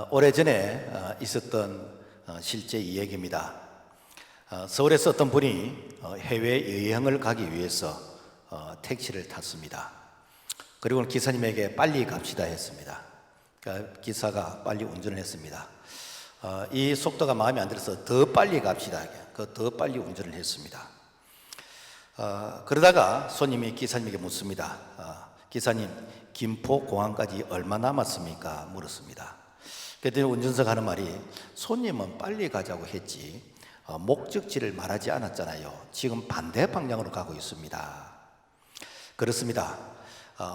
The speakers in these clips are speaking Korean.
오래전에 있었던 실제 이야기입니다. 서울에서 어떤 분이 해외여행을 가기 위해서 택시를 탔습니다. 그리고 기사님에게 빨리 갑시다 했습니다. 그러니까 기사가 빨리 운전을 했습니다. 이 속도가 마음에 안 들어서 더 빨리 갑시다. 더 빨리 운전을 했습니다. 그러다가 손님이 기사님에게 묻습니다. 기사님, 김포공항까지 얼마 남았습니까? 물었습니다. 그랬더니 운전사가 하는 말이, 손님은 빨리 가자고 했지 목적지를 말하지 않았잖아요. 지금 반대 방향으로 가고 있습니다. 그렇습니다.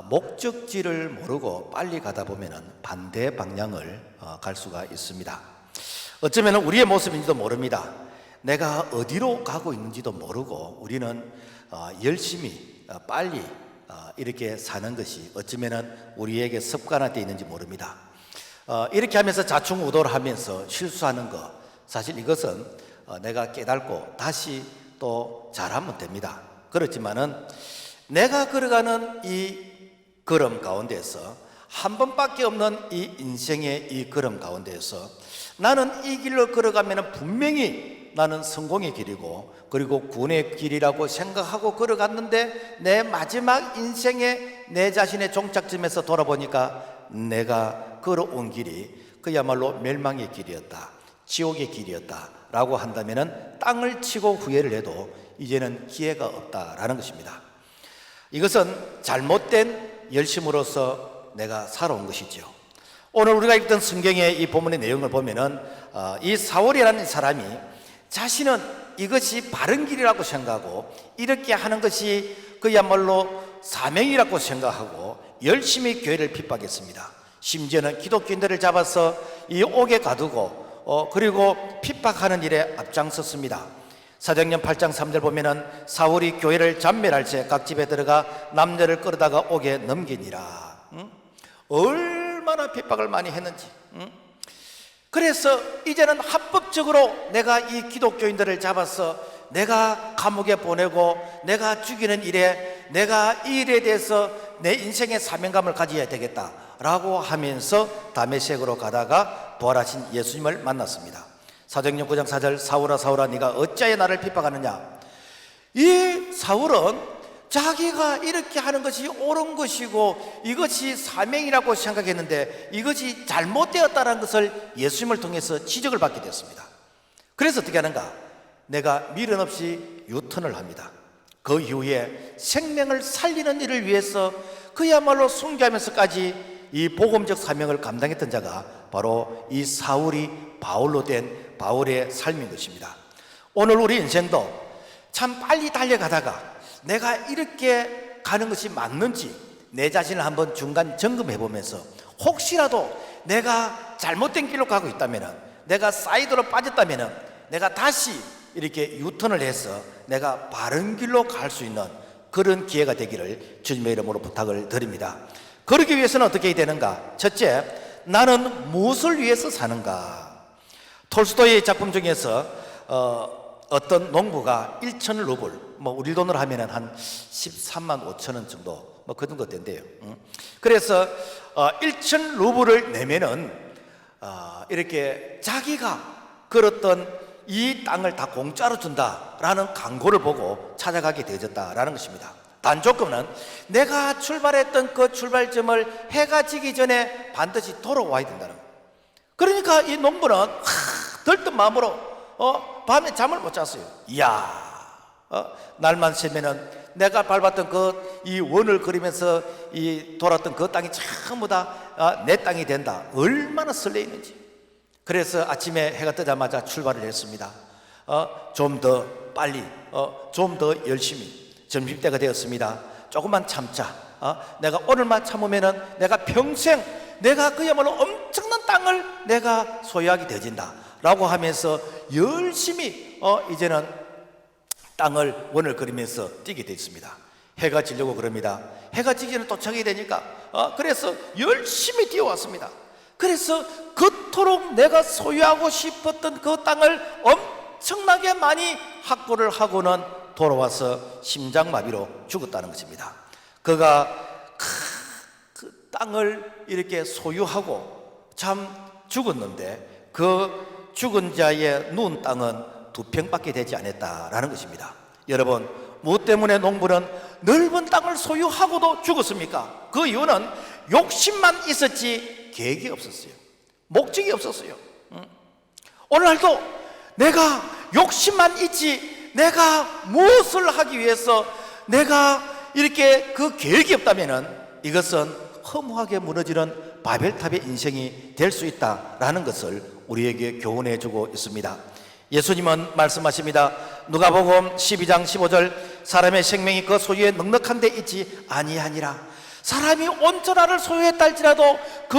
목적지를 모르고 빨리 가다 보면 반대 방향을 갈 수가 있습니다. 어쩌면 우리의 모습인지도 모릅니다. 내가 어디로 가고 있는지도 모르고 우리는 열심히 빨리 이렇게 사는 것이 어쩌면 우리에게 습관화되어 있는지 모릅니다. 이렇게 하면서 좌충우돌 하면서 실수하는 것, 사실 이것은 내가 깨닫고 다시 또 잘하면 됩니다. 그렇지만은 내가 걸어가는 이 걸음 가운데서 한 번밖에 없는 이 인생의 이 걸음 가운데서 나는 이 길로 걸어가면 분명히 나는 성공의 길이고 그리고 구원의 길이라고 생각하고 걸어갔는데 내 마지막 인생의 내 자신의 종착점에서 돌아보니까 내가 걸어온 길이 그야말로 멸망의 길이었다, 지옥의 길이었다 라고 한다면 땅을 치고 후회를 해도 이제는 기회가 없다라는 것입니다. 이것은 잘못된 열심으로서 내가 살아온 것이죠. 오늘 우리가 읽던 성경의 이 본문의 내용을 보면은 이 사울이라는 사람이 자신은 이것이 바른 길이라고 생각하고 이렇게 하는 것이 그야말로 사명이라고 생각하고 열심히 교회를 핍박했습니다. 심지어는 기독교인들을 잡아서 이 옥에 가두고 그리고 핍박하는 일에 앞장섰습니다. 사도행전 8장 3절 보면은 사울이 교회를 잠멸할 때 각 집에 들어가 남녀를 끌어다가 옥에 넘기니라. 얼마나 핍박을 많이 했는지. 그래서 이제는 합법적으로 내가 이 기독교인들을 잡아서 내가 감옥에 보내고 내가 죽이는 일에 내가 이 일에 대해서 내 인생의 사명감을 가져야 되겠다라고 하면서 다메섹으로 가다가 부활하신 예수님을 만났습니다. 사도행전 9장 4절, 사울아 사울아 네가 어찌하여 나를 핍박하느냐. 이 사울은 자기가 이렇게 하는 것이 옳은 것이고 이것이 사명이라고 생각했는데 이것이 잘못되었다는 것을 예수님을 통해서 지적을 받게 되었습니다. 그래서 어떻게 하는가? 내가 미련 없이 유턴을 합니다. 그 이후에 생명을 살리는 일을 위해서 그야말로 순교하면서까지 이 복음적 사명을 감당했던 자가 바로 이 사울이 바울로 된 바울의 삶인 것입니다. 오늘 우리 인생도 참 빨리 달려가다가 내가 이렇게 가는 것이 맞는지 내 자신을 한번 중간 점검해 보면서 혹시라도 내가 잘못된 길로 가고 있다면, 내가 사이드로 빠졌다면 내가 다시 이렇게 유턴을 해서 내가 바른 길로 갈 수 있는 그런 기회가 되기를 주님의 이름으로 부탁을 드립니다. 그러기 위해서는 어떻게 해야 되는가? 첫째, 나는 무엇을 위해서 사는가? 톨스토이의 작품 중에서 어떤 농부가 1,000 루블, 우리 돈으로 하면 한 13만 5천 원 정도, 그 정도 된대요. 그래서 1,000 루블을 내면은 이렇게 자기가 걸었던 이 땅을 다 공짜로 준다라는 광고를 보고 찾아가게 되어졌다라는 것입니다. 단 조건은 내가 출발했던 그 출발점을 해가 지기 전에 반드시 돌아와야 된다는 거예요. 그러니까 이 농부는 들뜬 마음으로 밤에 잠을 못 잤어요. 이야, 날만 새면은 내가 밟았던 이 원을 그리면서 이 돌았던 그 땅이 전부 다 내 땅이 된다. 얼마나 설레이는지. 그래서 아침에 해가 뜨자마자 출발을 했습니다. 좀 더 빨리, 좀 더 열심히. 점심때가 되었습니다. 조금만 참자. 내가 오늘만 참으면은 내가 평생 내가 그야말로 엄청난 땅을 내가 소유하게 되어진다 라고 하면서 열심히 이제는 땅을 원을 그리면서 뛰게 됐습니다. 해가 지려고 그럽니다. 해가 지기 전에 도착이 되니까 그래서 열심히 뛰어왔습니다. 그래서 그토록 내가 소유하고 싶었던 그 땅을 엄청나게 많이 확보를 하고는 돌아와서 심장마비로 죽었다는 것입니다. 그가 그 땅을 이렇게 소유하고 참 죽었는데 그 죽은 자의 누운 땅은 2평밖에 되지 않았다라는 것입니다. 여러분, 무엇 때문에 농부는 넓은 땅을 소유하고도 죽었습니까? 그 이유는 욕심만 있었지 계획이 없었어요. 목적이 없었어요. 오늘날도 내가 욕심만 있지 내가 무엇을 하기 위해서 내가 이렇게 그 계획이 없다면 이것은 허무하게 무너지는 바벨탑의 인생이 될 수 있다라는 것을 우리에게 교훈해 주고 있습니다. 예수님은 말씀하십니다. 누가복음 12장 15절, 사람의 생명이 그 소유에 넉넉한 데 있지 아니하니라. 사람이 온전하를 소유했다 할지라도 그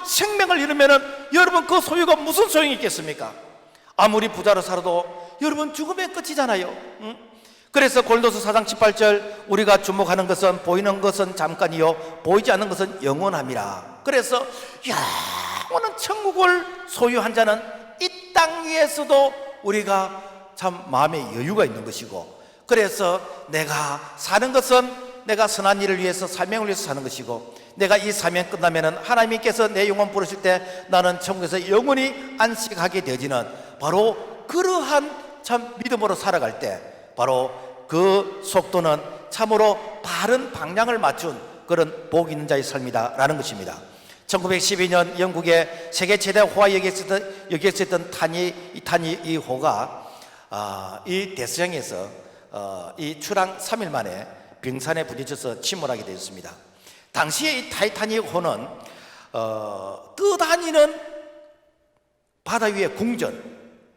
생명을 잃으면은 여러분 그 소유가 무슨 소용이 있겠습니까? 아무리 부자로 살아도 여러분 죽으면 끝이잖아요. 그래서 고린도서 4장 18절, 우리가 주목하는 것은 보이는 것은 잠깐이요 보이지 않는 것은 영원함이라. 그래서 영원한 천국을 소유한 자는 이 땅 위에서도 우리가 참 마음의 여유가 있는 것이고, 그래서 내가 사는 것은 내가 선한 일을 위해서 사명을 위해서 사는 것이고, 내가 이 사명 끝나면은 하나님께서 내 영혼 부르실 때 나는 천국에서 영원히 안식하게 되어지는 바로 그러한 참 믿음으로 살아갈 때 바로 그 속도는 참으로 바른 방향을 맞춘 그런 복 있는 자의 삶이다라는 것입니다. 1912년 영국의 세계 최대 호화 여기에 있던 타니 호가 이 대서양에서 이 출항 3일 만에 빙산에 부딪혀서 침몰하게 되었습니다. 당시에 이 타이타닉 호는 떠다니는 바다 위의 궁전,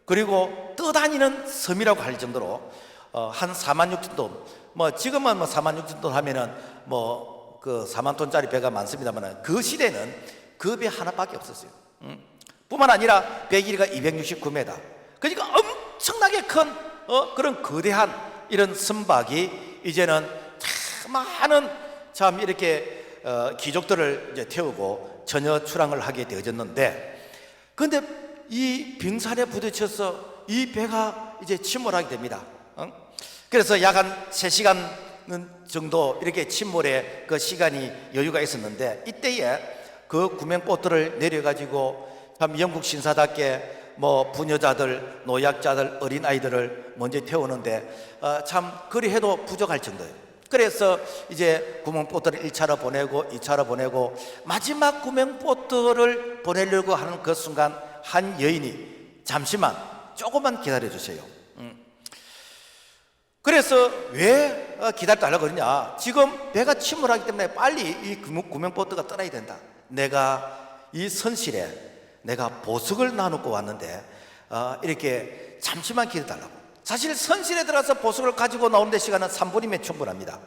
그리고 떠다니는 섬이라고 할 정도로 한 4만 6천 톤, 지금은 4만 6천 톤 하면은 그 4만 톤짜리 배가 많습니다만 그 시대는 그 배 하나밖에 없었어요. 뿐만 아니라 배 길이가 269m. 그러니까 엄청나게 큰 그런 거대한 이런 선박이 이제는 참 많은 참 이렇게 귀족들을 이제 태우고 전혀 출항을 하게 되어졌는데, 그런데 이 빙산에 부딪혀서 이 배가 이제 침몰하게 됩니다. 그래서 약 한 3시간 정도 이렇게 침몰의 그 시간이 여유가 있었는데, 이때에 그 구명보트를 내려가지고 참 영국 신사답게 부녀자들, 노약자들, 어린아이들을 먼저 태우는데 참 그리 해도 부족할 정도예요. 그래서 이제 구명보트를 1차로 보내고 2차로 보내고 마지막 구명보트를 보내려고 하는 그 순간 한 여인이 잠시만 조금만 기다려 주세요. 그래서 왜 기다려달라고 그러냐, 지금 배가 침몰하기 때문에 빨리 이 구명보트가 떠나야 된다. 내가 이 선실에 내가 보석을 나누고 왔는데 이렇게 잠시만 기다려달라고. 사실 선실에 들어가서 보석을 가지고 나오는데 시간은 3분이면 충분합니다.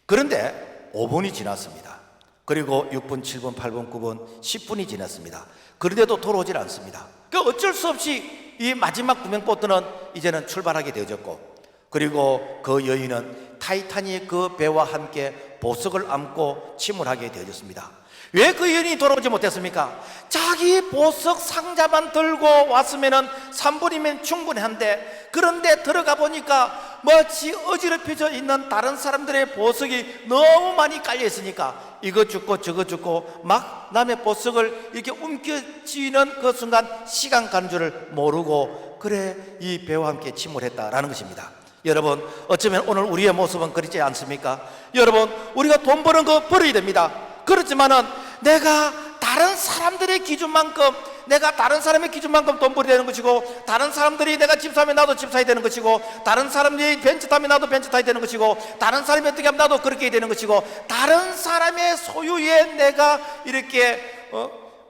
그런데 5분이 지났습니다. 그리고 6분, 7분, 8분, 9분, 10분이 지났습니다. 그런데도 돌아오질 않습니다. 어쩔 수 없이 이 마지막 구명보트는 이제는 출발하게 되어졌고, 그리고 그 여인은 타이타닉 그 배와 함께 보석을 안고 침몰하게 되어졌습니다. 왜 그 여인이 돌아오지 못했습니까? 자기 보석 상자만 들고 왔으면 3분이면 충분한데, 그런데 들어가 보니까 마치 어지럽혀져 있는 다른 사람들의 보석이 너무 많이 깔려 있으니까 이거 죽고 저거 죽고 막 남의 보석을 이렇게 움켜쥐는 그 순간 시간 가는 줄을 모르고 그래 이 배와 함께 침몰했다라는 것입니다. 여러분, 어쩌면 오늘 우리의 모습은 그렇지 않습니까? 여러분, 우리가 돈 버는 거 벌어야 됩니다. 그렇지만은 내가 다른 사람들의 기준만큼, 내가 다른 사람의 기준만큼 돈 벌어야 되는 것이고, 다른 사람들이 내가 집 사면 나도 집 사야 되는 것이고, 다른 사람들이 벤츠 타면 나도 벤츠 타야 되는 것이고, 다른 사람이 어떻게 하면 나도 그렇게 해야 되는 것이고, 다른 사람의 소유에 내가 이렇게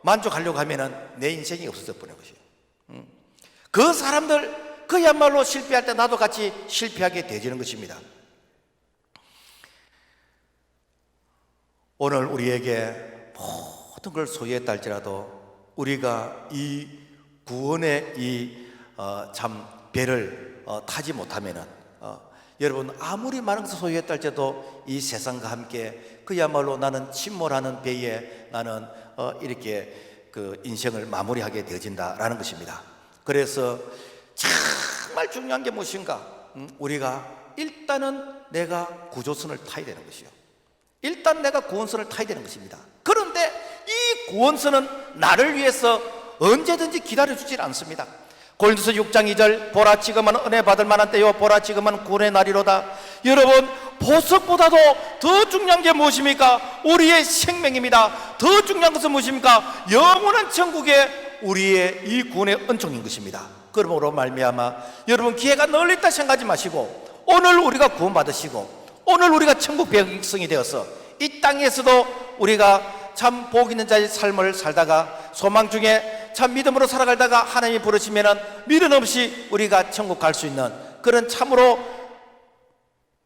만족하려고 하면은 내 인생이 없어져 버리는 것이에요. 그 사람들 그야말로 실패할 때 나도 같이 실패하게 되지는 것입니다. 오늘 우리에게 모든 걸 소유했다 할지라도 우리가 이 구원의 이 참 배를 타지 못하면은 여러분 아무리 많은 것을 소유했다 할지라도 이 세상과 함께 그야말로 나는 침몰하는 배에 나는 이렇게 그 인생을 마무리하게 되어진다라는 것입니다. 그래서 정말 중요한 게 무엇인가? 우리가 일단은 내가 구조선을 타야 되는 것이요. 일단 내가 구원선을 타야 되는 것입니다. 그런데 이 구원서는 나를 위해서 언제든지 기다려주질 않습니다. 고린도서 6장 2절 보라 지금은 은혜 받을 만한 때요 보라 지금은 구원의 날이로다. 여러분, 보석보다도 더 중요한 게 무엇입니까? 우리의 생명입니다. 더 중요한 것은 무엇입니까? 영원한 천국에 우리의 이 구원의 은총인 것입니다. 그러므로 말미암아 여러분, 기회가 널리 있다 생각하지 마시고 오늘 우리가 구원받으시고 오늘 우리가 천국 백성이 되어서 이 땅에서도 우리가 참 복 있는 자의 삶을 살다가 소망 중에 참 믿음으로 살아가다가 하나님이 부르시면 미련 없이 우리가 천국 갈 수 있는 그런 참으로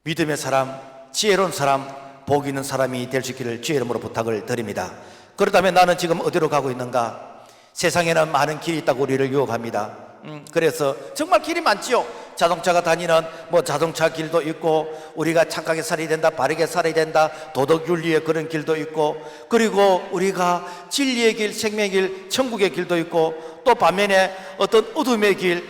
믿음의 사람, 지혜로운 사람, 복 있는 사람이 될 수 있기를 주의 이름으로 부탁을 드립니다. 그렇다면 나는 지금 어디로 가고 있는가? 세상에는 많은 길이 있다고 우리를 유혹합니다. 그래서 정말 길이 많지요. 자동차가 다니는 자동차 길도 있고, 우리가 착하게 살아야 된다, 바르게 살아야 된다, 도덕윤리의 그런 길도 있고, 그리고 우리가 진리의 길, 생명의 길, 천국의 길도 있고, 또 반면에 어떤 어둠의 길,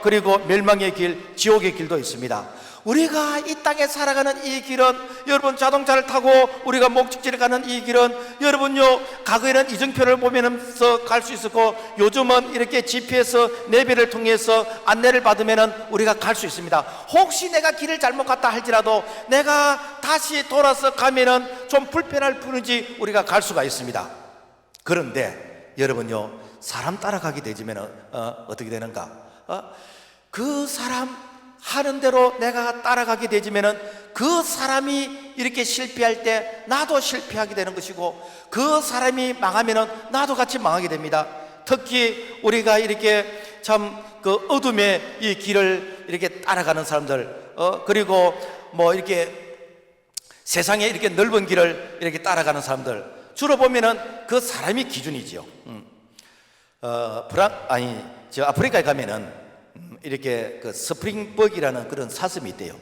그리고 멸망의 길, 지옥의 길도 있습니다. 우리가 이 땅에 살아가는 이 길은, 여러분 자동차를 타고 우리가 목적지에 가는 이 길은, 여러분요 과거에는 이정표를 보면서 갈 수 있었고 요즘은 이렇게 GPS 내비를 통해서 안내를 받으면 우리가 갈 수 있습니다. 혹시 내가 길을 잘못 갔다 할지라도 내가 다시 돌아서 가면은 좀 불편할 뿐이지 우리가 갈 수가 있습니다. 그런데 여러분요, 사람 따라가게 되지면 어떻게 되는가? 그 사람 하는 대로 내가 따라가게 되지면은 그 사람이 이렇게 실패할 때 나도 실패하게 되는 것이고, 그 사람이 망하면은 나도 같이 망하게 됩니다. 특히 우리가 이렇게 참 그 어둠의 이 길을 이렇게 따라가는 사람들, 그리고 이렇게 세상에 이렇게 넓은 길을 이렇게 따라가는 사람들, 주로 보면은 그 사람이 기준이지요. 아프리카에 가면은 이렇게 그 스프링벅이라는 그런 사슴이 있대요.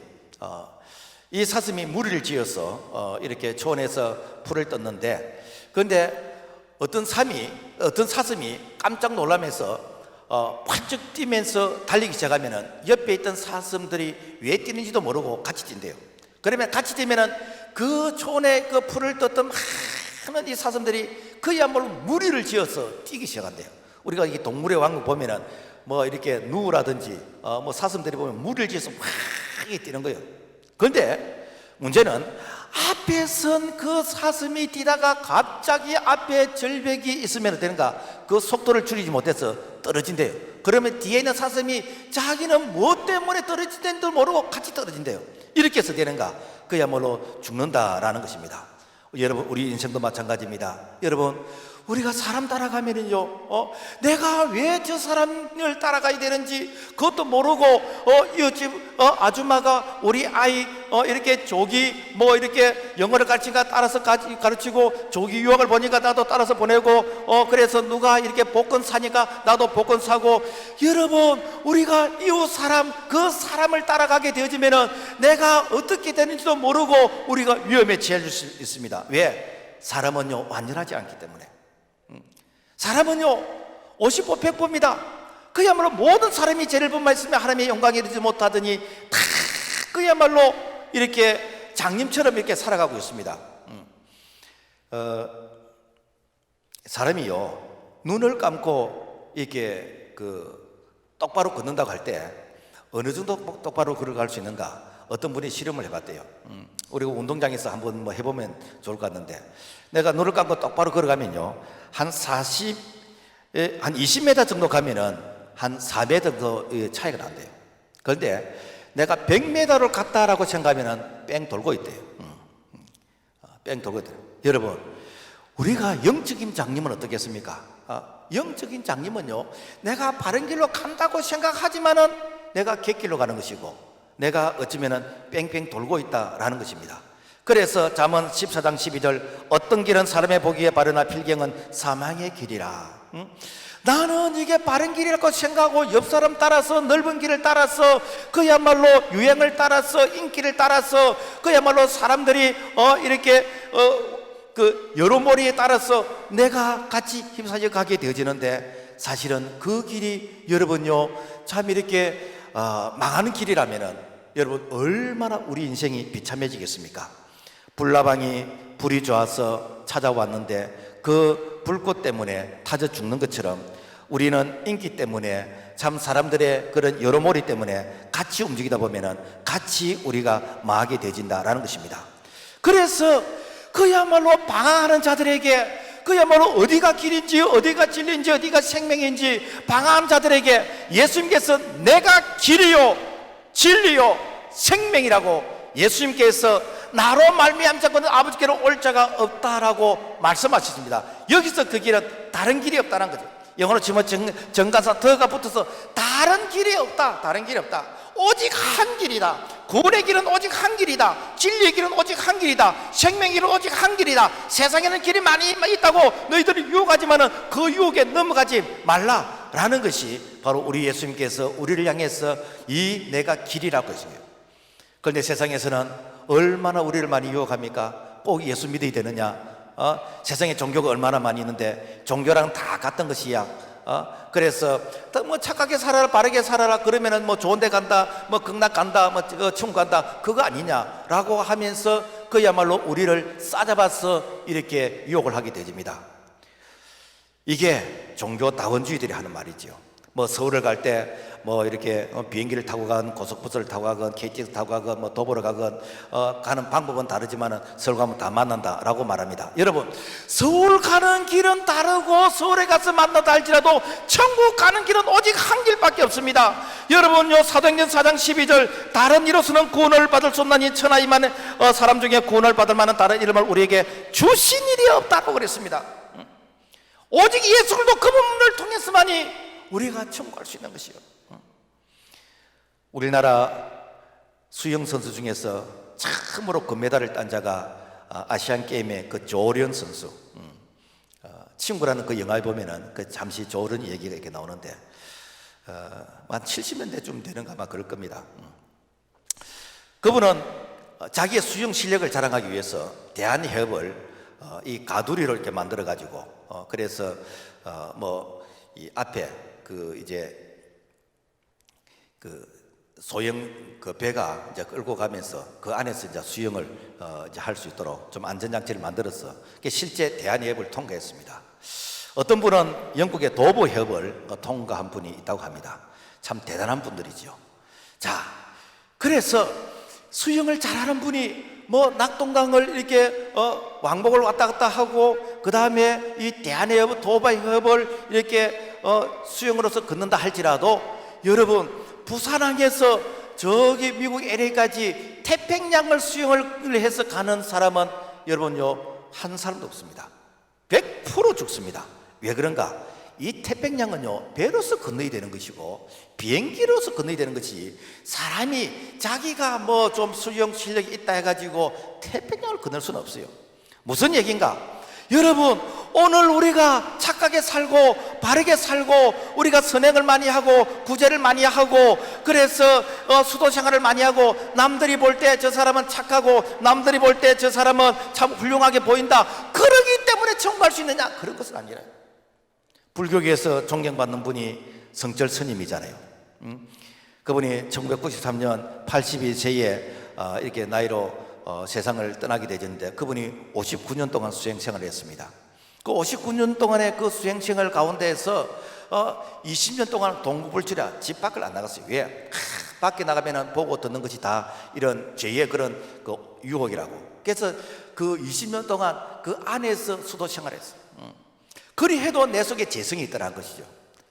이 사슴이 무리를 지어서 이렇게 초원에서 풀을 떴는데, 그런데 어떤 사슴이 깜짝 놀라면서 활쩍 뛰면서 달리기 시작하면은 옆에 있던 사슴들이 왜 뛰는지도 모르고 같이 뛴대요. 그러면 같이 뛰면은 그 초원에 그 풀을 떴던 많은 이 사슴들이 그야말로 무리를 지어서 뛰기 시작한대요. 우리가 이 동물의 왕국 보면은 이렇게 누라든지 사슴들이 보면 무리를 지어서 막 뛰는 거예요. 그런데 문제는 앞에 선 그 사슴이 뛰다가 갑자기 앞에 절벽이 있으면 되는가? 그 속도를 줄이지 못해서 떨어진대요. 그러면 뒤에 있는 사슴이 자기는 뭐 때문에 떨어진지도 모르고 같이 떨어진대요. 이렇게 해서 되는가? 그야말로 죽는다라는 것입니다. 여러분, 우리 인생도 마찬가지입니다. 여러분, 우리가 사람 따라가면은요, 내가 왜 저 사람을 따라가야 되는지 그것도 모르고, 이 집 아줌마가 우리 아이 이렇게 조기 이렇게 영어를 가르치니까 따라서 가르치고, 조기 유학을 보니까 나도 따라서 보내고, 그래서 누가 이렇게 복권 사니까 나도 복권 사고. 여러분, 우리가 이웃 사람, 그 사람을 따라가게 되어지면은 내가 어떻게 되는지도 모르고 우리가 위험에 처해질 수 있습니다. 왜? 사람은요 완전하지 않기 때문에. 사람은요 50보 100보입니다. 그야말로 모든 사람이 죄를 범하였으면 하나님의 영광에 이르지 못하더니 다 그야말로 이렇게 장님처럼 이렇게 살아가고 있습니다. 사람이요 눈을 감고 이렇게 똑바로 걷는다고 할 때 어느 정도 똑바로 걸어갈 수 있는가? 어떤 분이 실험을 해봤대요. 우리가 운동장에서 한번 해보면 좋을 것 같는데, 내가 눈을 감고 똑바로 걸어가면요 한 20m 정도 가면은 한 4m 정도 차이가 난대요. 그런데 내가 100m를 갔다라고 생각하면은 뺑 돌고 있대요. 뺑 돌고 있대요. 여러분, 우리가 영적인 장님은 어떻겠습니까? 영적인 장님은요 내가 바른 길로 간다고 생각하지만은 내가 갯길로 가는 것이고, 내가 어쩌면은 뺑뺑 돌고 있다라는 것입니다. 그래서 잠언 14장 12절 어떤 길은 사람의 보기에 바르나 필경은 사망의 길이라. 나는 이게 바른 길이라고 생각하고 옆 사람 따라서 넓은 길을 따라서 그야말로 유행을 따라서 인기를 따라서 그야말로 사람들이 이렇게 그 여론몰이에 따라서 내가 같이 휩싸여 가게 되어지는데, 사실은 그 길이 여러분요 참 이렇게 망하는 길이라면은 여러분 얼마나 우리 인생이 비참해지겠습니까? 불나방이 불이 좋아서 찾아왔는데 그 불꽃 때문에 타져 죽는 것처럼 우리는 인기 때문에 참 사람들의 그런 여러모리 때문에 같이 움직이다 보면은 같이 우리가 망하게 되진다라는 것입니다. 그래서 그야말로 방황하는 자들에게, 그야말로 어디가 길인지 어디가 진리인지 어디가 생명인지 방황하는 자들에게 예수님께서 내가 길이요 진리요 생명이라고, 예수님께서 나로 말미암지 않고는 아버지께로 올 자가 없다라고 말씀하셨습니다. 여기서 그 길은 다른 길이 없다는 거죠. 영어로 치면 정가사 더가 붙어서 다른 길이 없다, 다른 길이 없다. 오직 한 길이다. 구원의 길은 오직 한 길이다. 진리의 길은 오직 한 길이다. 생명의 길은 오직 한 길이다. 세상에는 길이 많이 있다고 너희들이 유혹하지만은 그 유혹에 넘어가지 말라라는 것이 바로 우리 예수님께서 우리를 향해서 이 내가 길이라고 했습니다. 그런데 세상에서는 얼마나 우리를 많이 유혹합니까? 꼭 예수 믿어야 되느냐? 세상에 종교가 얼마나 많이 있는데 종교랑 다 같은 것이야. 그래서 뭐 착하게 살아라, 바르게 살아라, 그러면은 뭐 좋은 데 간다, 뭐 극락 간다, 뭐 천국 간다, 그거 아니냐라고 하면서 그야말로 우리를 싸잡아서 이렇게 유혹을 하게 되집니다. 이게 종교 다원주의들이 하는 말이죠. 뭐 서울을 갈 때 뭐 이렇게 비행기를 타고 가건 고속버스를 타고 가건 KTX 타고 가건 뭐 도보로 가건 가는 방법은 다르지만은 서울 가면 다 만난다라고 말합니다. 여러분, 서울 가는 길은 다르고 서울에 가서 만나다 할지라도 천국 가는 길은 오직 한 길밖에 없습니다. 여러분요, 사도행전 4장 12절 다른 이로서는 구원을 받을 수 없나니 천하 이만의 사람 중에 구원을 받을 만한 다른 이름을 우리에게 주신 일이 없다고 그랬습니다. 오직 예수 그리스도 그분을 통해서만이 우리가 천국할 수 있는 것이요. 우리나라 수영 선수 중에서 처음으로 금메달을 딴 자가 아시안 게임의 그 조련 선수. 친구라는 그 영화에 보면은 그 잠시 조련 얘기가 이렇게 나오는데 한 70년대쯤 되는가 아마 그럴 겁니다. 그분은 자기의 수영 실력을 자랑하기 위해서 대한해협을 이 가두리로 이렇게 만들어 가지고 그래서 뭐 이 앞에 그 이제 그 소형 그 배가 이제 끌고 가면서 그 안에서 이제 수영을 이제 할 수 있도록 좀 안전장치를 만들어서 실제 대한해협을 통과했습니다. 어떤 분은 영국의 도보해협을 통과한 분이 있다고 합니다. 참 대단한 분들이죠. 자, 그래서 수영을 잘하는 분이 뭐 낙동강을 이렇게 왕복을 왔다 갔다 하고 그 다음에 이 대한해협, 도보해협을 이렇게 수영으로서 걷는다 할지라도 여러분, 부산항에서 저기 미국 LA까지 태평양을 수영을 해서 가는 사람은 여러분요, 한 사람도 없습니다. 100% 죽습니다. 왜 그런가? 이 태평양은요, 배로서 건너야 되는 것이고 비행기로서 건너야 되는 것이, 사람이 자기가 뭐 좀 수영 실력이 있다 해가지고 태평양을 건널 수는 없어요. 무슨 얘기인가? 여러분, 오늘 우리가 착하게 살고 바르게 살고 우리가 선행을 많이 하고 구제를 많이 하고 그래서 수도 생활을 많이 하고 남들이 볼 때 저 사람은 착하고 남들이 볼 때 저 사람은 참 훌륭하게 보인다, 그러기 때문에 천국 갈 수 있느냐? 그런 것은 아니라요. 불교계에서 존경받는 분이 성철 스님이잖아요. 그분이 1993년 82세에 이렇게 나이로 세상을 떠나게 되었는데 그분이 59년 동안 수행생활을 했습니다. 그 59년 동안의 그 수행생활 가운데에서 20년 동안 동구불출이야 집 밖을 안 나갔어요. 왜? 밖에 나가면 보고 듣는 것이 다 이런 죄의 그런 그 유혹이라고. 그래서 그 20년 동안 그 안에서 수도 생활했어요. 그리 해도 내 속에 재성이 있더라는 것이죠.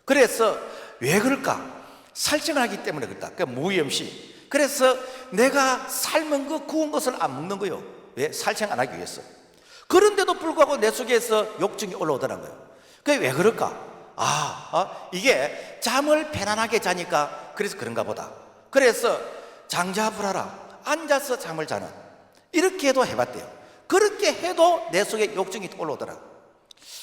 그래서 왜 그럴까? 살증을 하기 때문에 그렇다. 그러니까 무위험시. 그래서 내가 삶은 거 구운 것을 안 먹는 거예요. 왜? 살증 안 하기 위해서. 그런데도 불구하고 내 속에서 욕증이 올라오더라는 거예요. 그게 왜 그럴까? 이게 잠을 편안하게 자니까 그래서 그런가 보다. 그래서 장자불하라, 앉아서 잠을 자는, 이렇게 해도 해봤대요. 그렇게 해도 내 속에 욕증이 올라오더라고요.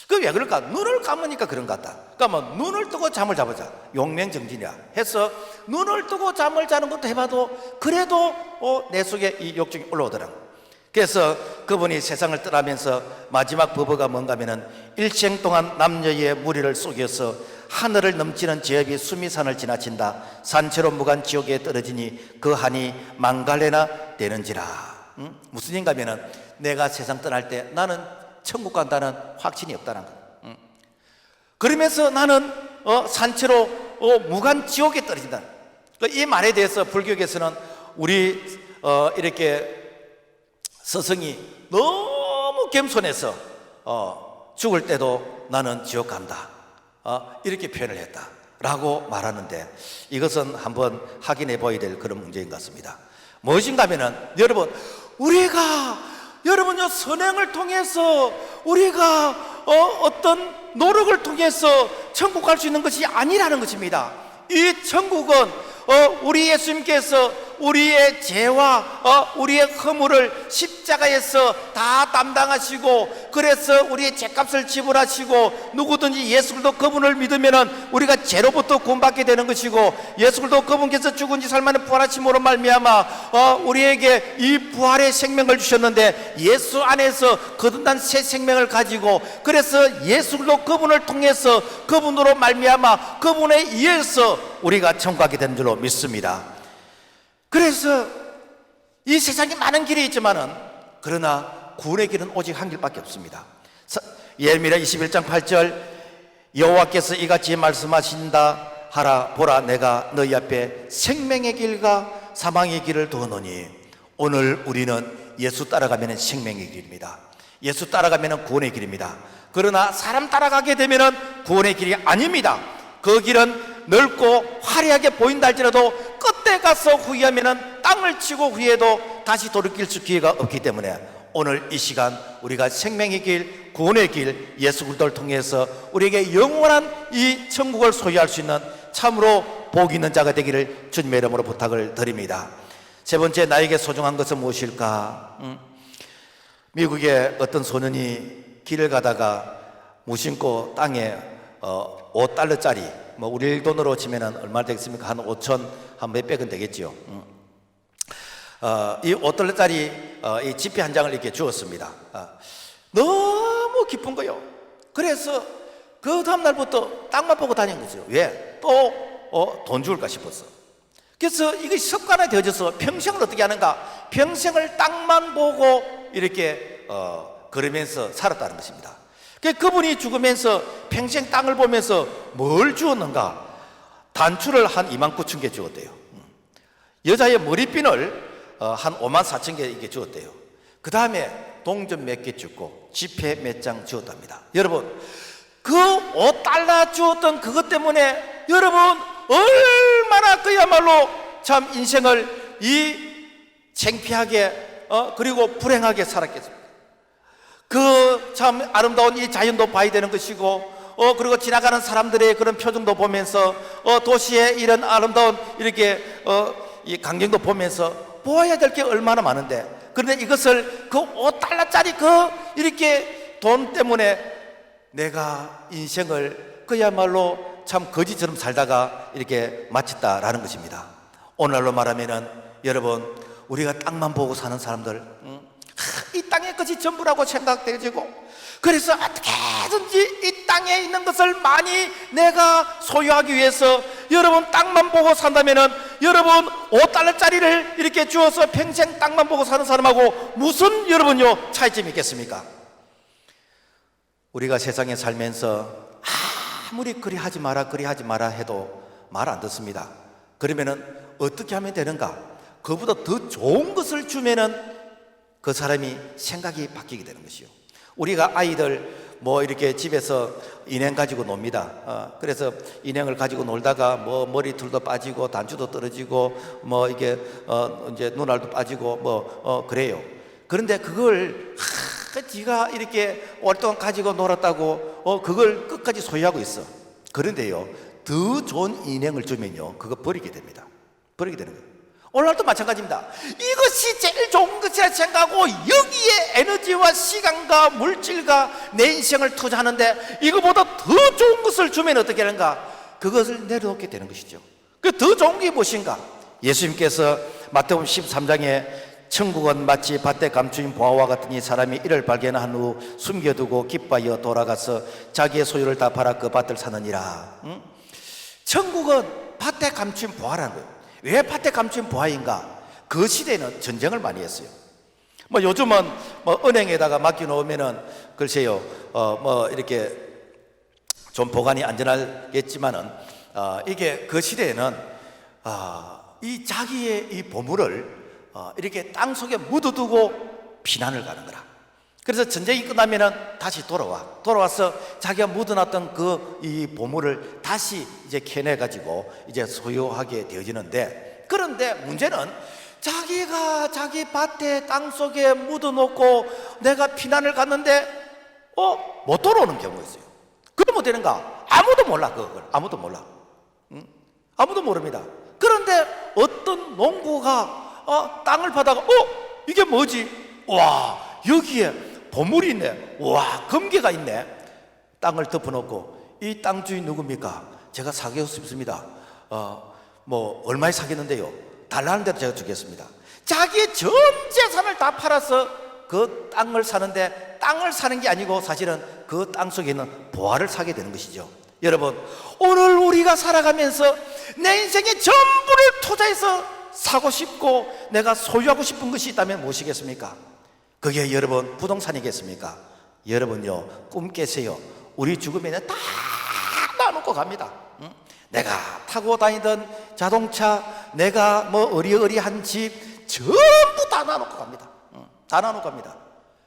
그게 왜 그럴까? 눈을 감으니까 그런 것 같다. 그러니까 뭐 눈을 뜨고 잠을 자보자, 용맹정진이야 해서 눈을 뜨고 잠을 자는 것도 해봐도 그래도 내 속에 이 욕증이 올라오더라고. 그래서 그분이 세상을 떠나면서 마지막 법어가 뭔가 하면은 일생 동안 남녀의 무리를 속여서 하늘을 넘치는 지엽이 수미산을 지나친다. 산채로 무간 지옥에 떨어지니 그 한이 망갈래나 되는지라. 무슨 얘기인가 하면은 내가 세상 떠날 때 나는 천국 간다는 확신이 없다는 거예요. 그러면서 나는 산채로 무간 지옥에 떨어진다. 이 말에 대해서 불교에서는 우리 이렇게 스승이 너무 겸손해서 죽을 때도 나는 지옥 간다, 이렇게 표현을 했다라고 말하는데, 이것은 한번 확인해 봐야 될 그런 문제인 것 같습니다. 무엇인가 하면은 여러분요, 선행을 통해서 우리가 어떤 노력을 통해서 천국 갈 수 있는 것이 아니라는 것입니다. 이 천국은 우리 예수님께서 우리의 죄와 우리의 허물을 십자가에서 다 담당하시고, 그래서 우리의 죄값을 지불하시고, 누구든지 예수 그리스도 그분을 믿으면 우리가 죄로부터 구원받게 되는 것이고, 예수 그리스도 그분께서 죽은 지 살만한 부활하심으로 말미암아 우리에게 이 부활의 생명을 주셨는데, 예수 안에서 거듭난 새 생명을 가지고, 그래서 예수 그리스도 그분을 통해서 그분으로 말미암아 그분에 의해서 우리가 천국 가게 되는 줄로 믿습니다. 그래서 이 세상에 많은 길이 있지만은, 그러나 구원의 길은 오직 한 길밖에 없습니다. 예레미야 21장 8절, 여호와께서 이같이 말씀하신다 하라. 보라, 내가 너희 앞에 생명의 길과 사망의 길을 두었노니. 오늘 우리는 예수 따라가면 생명의 길입니다. 예수 따라가면 구원의 길입니다. 그러나 사람 따라가게 되면 구원의 길이 아닙니다. 그 길은 넓고 화려하게 보인다 할지라도 끝에 가서 후회하면 땅을 치고 후회해도 다시 돌이킬 수 기회가 없기 때문에, 오늘 이 시간 우리가 생명의 길, 구원의 길, 예수 그리스도를 통해서 우리에게 영원한 이 천국을 소유할 수 있는 참으로 복 있는 자가 되기를 주님의 이름으로 부탁을 드립니다. 세 번째, 나에게 소중한 것은 무엇일까? 미국의 어떤 소년이 길을 가다가 무심코 땅에 $5짜리, 우리 돈으로 치면 얼마 되겠습니까? 한 5천, 한 몇백은 되겠죠. 이 $5짜리 이 지폐 한 장을 이렇게 주었습니다. 너무 기쁜 거요. 그래서 그 다음날부터 땅만 보고 다닌 거죠. 왜? 또 돈 줄까 싶었어. 그래서 이게 습관화 되어져서 평생을 어떻게 하는가? 평생을 땅만 보고 이렇게 걸으면서 살았다는 것입니다. 그분이 죽으면서 평생 땅을 보면서 뭘 주었는가? 단추를 한 29,000개 주었대요. 여자의 머리핀을 한 54,000개 이렇게 주었대요. 그 다음에 동전 몇 개 주고 지폐 몇 장 주었답니다. 여러분, 그 $5 주었던 그것 때문에 여러분 얼마나 그야말로 참 인생을 이 창피하게 그리고 불행하게 살았겠습니까? 그 참 아름다운 이 자연도 봐야 되는 것이고, 그리고 지나가는 사람들의 그런 표정도 보면서 도시의 이런 아름다운 이렇게 이 광경도 보면서 보아야 될 게 얼마나 많은데, 그런데 이것을 그 $5짜리 그 이렇게 돈 때문에 내가 인생을 그야말로 참 거지처럼 살다가 이렇게 마쳤다라는 것입니다. 오늘날로 말하면은 여러분, 우리가 땅만 보고 사는 사람들, 이 땅의 것이 전부라고 생각되어지고, 그래서 어떻게든지 이 땅에 있는 것을 많이 내가 소유하기 위해서 여러분 땅만 보고 산다면은 여러분 $5짜리를 이렇게 주어서 평생 땅만 보고 사는 사람하고 무슨 여러분요 차이점이 있겠습니까? 우리가 세상에 살면서 아무리 그리 하지 마라 해도 말 안 듣습니다. 그러면은 어떻게 하면 되는가? 그보다 더 좋은 것을 주면은 그 사람이 생각이 바뀌게 되는 것이요. 우리가 아이들 이렇게 집에서 인형 가지고 놉니다. 그래서 인형을 가지고 놀다가 머리털도 빠지고 단추도 떨어지고 이게 이제 눈알도 빠지고 그래요. 그런데 그걸 지가 이렇게 오랫동안 가지고 놀았다고 그걸 끝까지 소유하고 있어. 그런데요, 더 좋은 인형을 주면요 그거 버리게 됩니다. 버리게 되는 거예요. 오늘날도 마찬가지입니다. 이것이 제일 좋은 것이라 생각하고 여기에 에너지와 시간과 물질과 내 인생을 투자하는데, 이거보다 더 좋은 것을 주면 어떻게 하는가? 그것을 내려놓게 되는 것이죠. 그 더 좋은 게 무엇인가? 예수님께서 마태복음 13장에 천국은 마치 밭에 감추인 보화와 같으니 사람이 이를 발견한 후 숨겨두고 기뻐하여 돌아가서 자기의 소유를 다 팔아 그 밭을 사느니라. 천국은 밭에 감추인 보화라는 거예요. 왜 밭에 감춘 보화인가? 그 시대에는 전쟁을 많이 했어요. 요즘은 은행에다가 맡겨놓으면은 글쎄요, 이렇게 좀 보관이 안전하겠지만은 이게 그 시대에는 이 자기의 이 보물을 이렇게 땅 속에 묻어두고 피난을 가는 거라. 그래서 전쟁이 끝나면은 다시 돌아와서 자기가 묻어놨던 그 이 보물을 다시 이제 캐내 가지고 이제 소유하게 되어지는데, 그런데 문제는 자기가 자기 밭에 땅 속에 묻어놓고 내가 피난을 갔는데 못 돌아오는 경우가 있어요. 그러면 뭐 되는가? 아무도 몰라. 그걸 아무도 몰라. 아무도 모릅니다. 그런데 어떤 농부가 땅을 파다가 이게 뭐지? 와, 여기에 보물이 있네. 와, 금괴가 있네. 땅을 덮어놓고, 이 땅 주인 누굽니까? 제가 사귀고 싶습니다. 뭐 얼마에 사겠는데요? 달라는 대로 제가 주겠습니다. 자기의 전 재산을 다 팔아서 그 땅을 사는데, 땅을 사는 게 아니고 사실은 그 땅 속에 있는 보화를 사게 되는 것이죠. 여러분, 오늘 우리가 살아가면서 내 인생의 전부를 투자해서 사고 싶고 내가 소유하고 싶은 것이 있다면 무엇이겠습니까? 그게 여러분 부동산이겠습니까? 여러분요, 꿈 깨세요. 우리 죽으면 다 나눠놓고 갑니다. 내가 타고 다니던 자동차, 내가 뭐 어리어리한 집 전부 다 나눠놓고 갑니다. 다 나눠놓고 갑니다.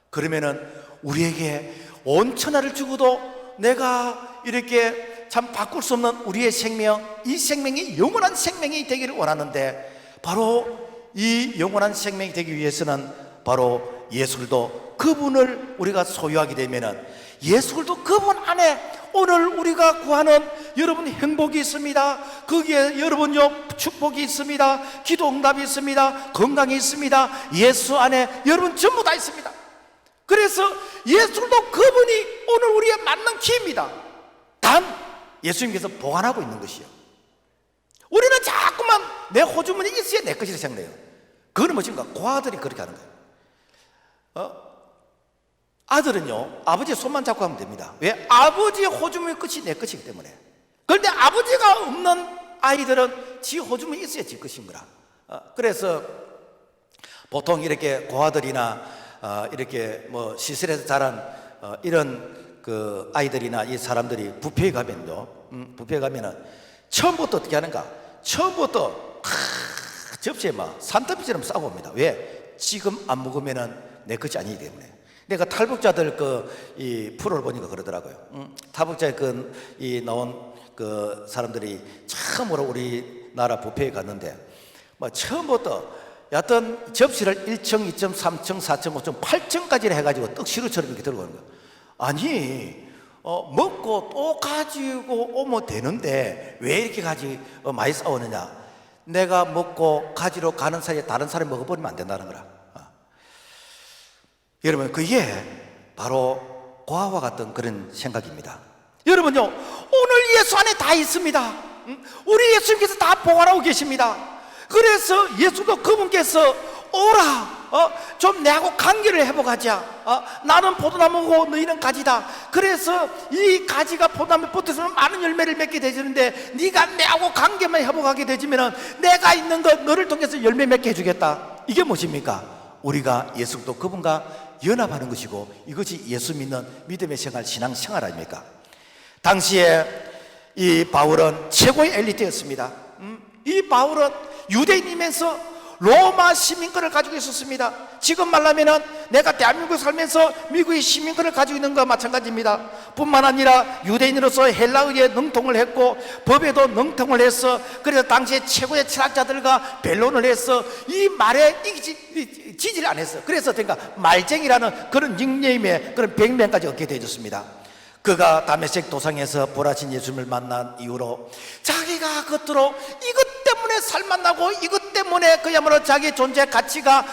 그러면은 우리에게 온 천하를 주고도 내가 이렇게 참 바꿀 수 없는 우리의 생명, 이 생명이 영원한 생명이 되기를 원하는데, 바로 이 영원한 생명이 되기 위해서는 바로 예수도 그분을 우리가 소유하게 되면은, 예수도 그분 안에 오늘 우리가 구하는 여러분 행복이 있습니다. 거기에 여러분요 축복이 있습니다. 기도 응답이 있습니다. 건강이 있습니다. 예수 안에 여러분 전부 다 있습니다. 그래서 예수도 그분이 오늘 우리의 맞는 키입니다. 단 예수님께서 보관하고 있는 것이요, 우리는 자꾸만 내 호주머니 있어야 내 것이라 생각해요. 그거는 무엇인가? 고아들이 그렇게 하는 거예요. 아들은요 아버지의 손만 잡고 하면 됩니다. 왜? 아버지의 호주머니 끝이 내 것이기 때문에. 그런데 아버지가 없는 아이들은 지 호주머니 있어야 지 것인 거라. 그래서 보통 이렇게 고아들이나 이렇게 뭐 시설에서 자란 이런 그 아이들이나 이 사람들이 뷔페에 가면요, 뷔페에 가면은 처음부터 어떻게 하는가? 처음부터 접시에 막 산더미처럼 싸고 옵니다. 왜? 지금 안 먹으면은 내 것이 아니기 때문에. 내가 탈북자들 이 프로를 보니까 그러더라고요. 탈북자의 이 나온 그 사람들이 처음으로 우리나라 뷔페에 갔는데, 뭐 처음부터 여하튼 접시를 1층, 2층, 3층, 4층, 5층, 8층까지 해가지고 떡시루처럼 이렇게 들고 오는 거예요. 아니, 먹고 또 가지고 오면 되는데 왜 이렇게 많이 싸우느냐? 내가 먹고 가지러 가는 사이에 다른 사람이 먹어버리면 안 된다는 거라. 여러분, 그게 바로 고아와 같은 그런 생각입니다. 여러분요, 오늘 예수 안에 다 있습니다. 우리 예수님께서 다 보관하고 계십니다. 그래서 예수도 그분께서 오라, 좀 내하고 관계를 회복하자. 나는 포도나무고 너희는 가지다. 그래서 이 가지가 포도나무에 붙어서는 많은 열매를 맺게 되지는데, 네가 내하고 관계만 회복하게 되지면은 내가 있는 것 너를 통해서 열매 맺게 해주겠다. 이게 무엇입니까? 우리가 예수도 그분과 연합하는 것이고, 이것이 예수 믿는 믿음의 생활, 신앙 생활 아닙니까? 당시에 이 바울은 최고의 엘리트였습니다. 이 바울은 유대인이면서 로마 시민권을 가지고 있었습니다. 지금 말하면은 내가 대한민국에 살면서 미국의 시민권을 가지고 있는 것과 마찬가지입니다. 뿐만 아니라 유대인으로서 헬라어에 능통을 했고 법에도 능통을 했어. 그래서 당시에 최고의 철학자들과 변론을 했어. 이 말에 지지를 안 했어. 그래서 그러니까 말쟁이라는 그런 닉네임의 그런 별명까지 얻게 되어졌습니다. 그가 다메섹 도상에서 보라신 예수님을 만난 이후로 자기가 겉으로 이것 때문에 살만나고 이것 때문에 그야말로 자기의 존재 가치가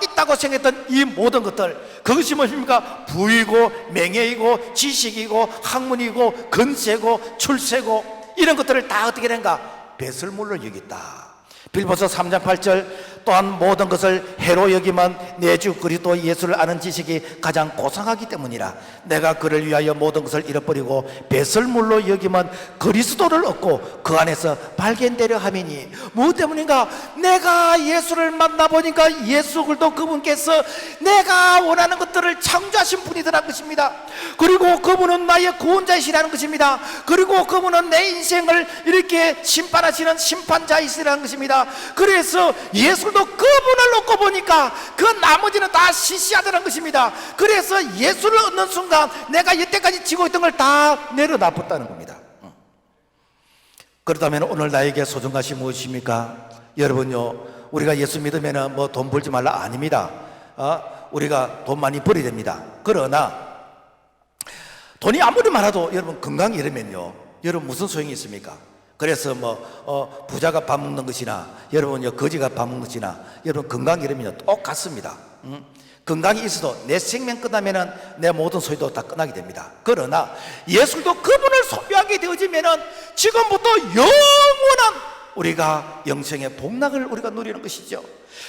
있다고 생각했던 이 모든 것들, 그것이 무엇입니까? 부이고 명예이고 지식이고 학문이고 건세고 출세고 이런 것들을 다 어떻게 된가? 배설물로 여겼다. 빌보서 3장 8절 또한 모든 것을 해로 여기면 내 주 그리스도 예수를 아는 지식이 가장 고상하기 때문이라. 내가 그를 위하여 모든 것을 잃어버리고 배설물로 여기면 그리스도를 얻고 그 안에서 발견되려 함이니. 무엇 때문인가? 내가 예수를 만나보니까 예수 그리스도 그분께서 내가 원하는 것들을 창조하신 분이더라는 것입니다. 그리고 그분은 나의 구원자이시라는 것입니다. 그리고 그분은 내 인생을 이렇게 심판하시는 심판자이시라는 것입니다. 그래서 예수도 그분을 놓고 보니까 그 나머지는 다 시시하다는 것입니다. 그래서 예수를 얻는 순간 내가 이때까지 지고 있던 걸 다 내려놔봤다는 겁니다. 그렇다면 오늘 나에게 소중한 것이 무엇입니까? 여러분요, 우리가 예수 믿으면 뭐 돈 벌지 말라 아닙니다. 우리가 돈 많이 벌어야 됩니다. 그러나 돈이 아무리 많아도 여러분 건강이 이러면요, 여러분 무슨 소용이 있습니까? 그래서 부자가 밥 먹는 것이나 여러분 거지가 밥 먹는 것이나 여러분 건강이 이러면 똑같습니다. 건강이 있어도 내 생명 끝나면은 내 모든 소유도 다 끝나게 됩니다. 그러나 예수도 그분을 소유하게 되어지면은 지금부터 영원한 우리가 영생의 복락을 우리가 누리는 것이죠.